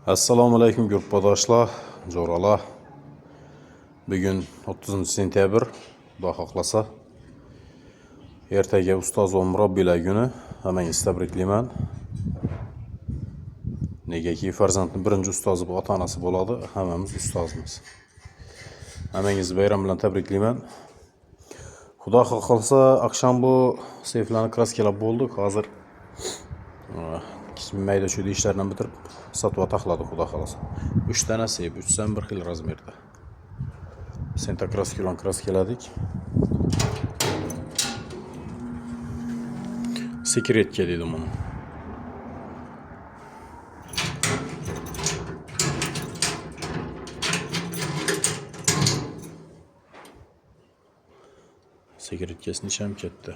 Assalomu alaykum yurtdoshlar, jo'ralar. Bugun 30 sentyabr, Xudo xohlasa. Ertaga ustoz va murabbiylar kuni. Hammangizni tabriklayman. Negaki farzandning birinchi ustozi bu ota-onasi bo'ladi, hammamiz ustozmiz. Hammangizni bayram bilan tabriklayman. Xudo xohlasa, aqsham bu seyflarni kraskalab bo'ldik. Hozir mayda shu ishlarni bitirib sotib taqladi Xudo xohlasa. 3 dana seyf, 3 bir xil razmerda. Senta kraskalan kraskaladik. Sekretga dedim onu. Sekretkasini isham ketdi.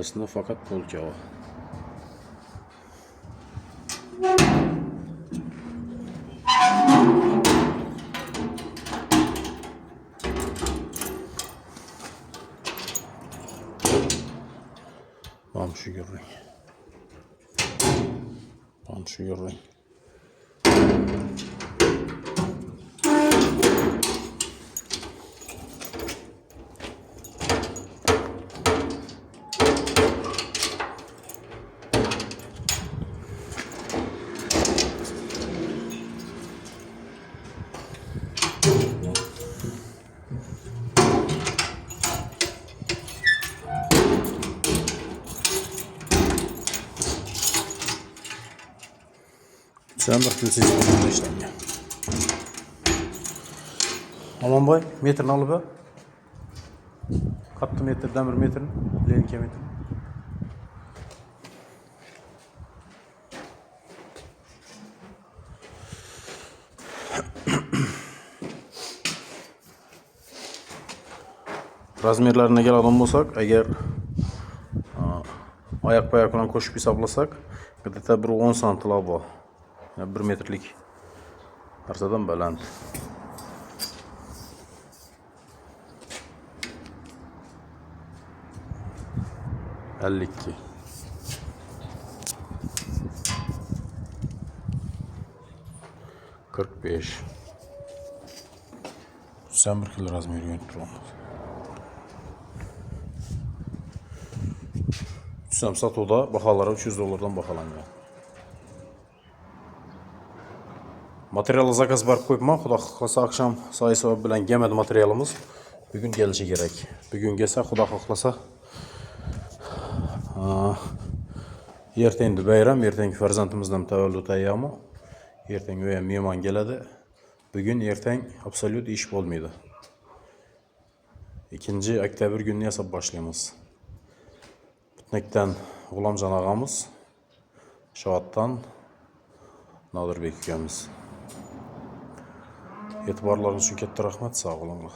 Aslında fakat polka o. Mam şu görün. Mam şu görün. Sen bak siz bunu işlemiyor. Aman boy, metrini alıp ya. Kattı metre, demir metrini, lenke metrini. Razmerlerine geladigan bo'lsak, agar ayak payak bilan qo'shib hisoblasak, где-то bir 10 santilar bor. Yani 1 metrlik narsadan baland. Ellikki. Kırk beş. Sen bir kilo razmeri yönettiremez. Tutsam satoda bahalara $300'dan bahalanıyor. Material zakaz barib qo'yibman. Xudo xohlasa akşam sayısı bilan gelmedi materialimiz. Bugün gelishi kerak. Bugun kelsa Xudo xohlasa ertangi bayram, ertangi farzandimizdan tavallud ayyomi. Ertangi u ham mehmon keladi. Bugun ertang absolut ish bo'lmaydi. 2 oktyabr günü yasab boshlaymiz. Bitnekdan G'ulomjon og'amiz, Shovotdan Nodirbek ukamiz. E'tiborlaringiz uchun katta rahmat, sog' bo'linglar.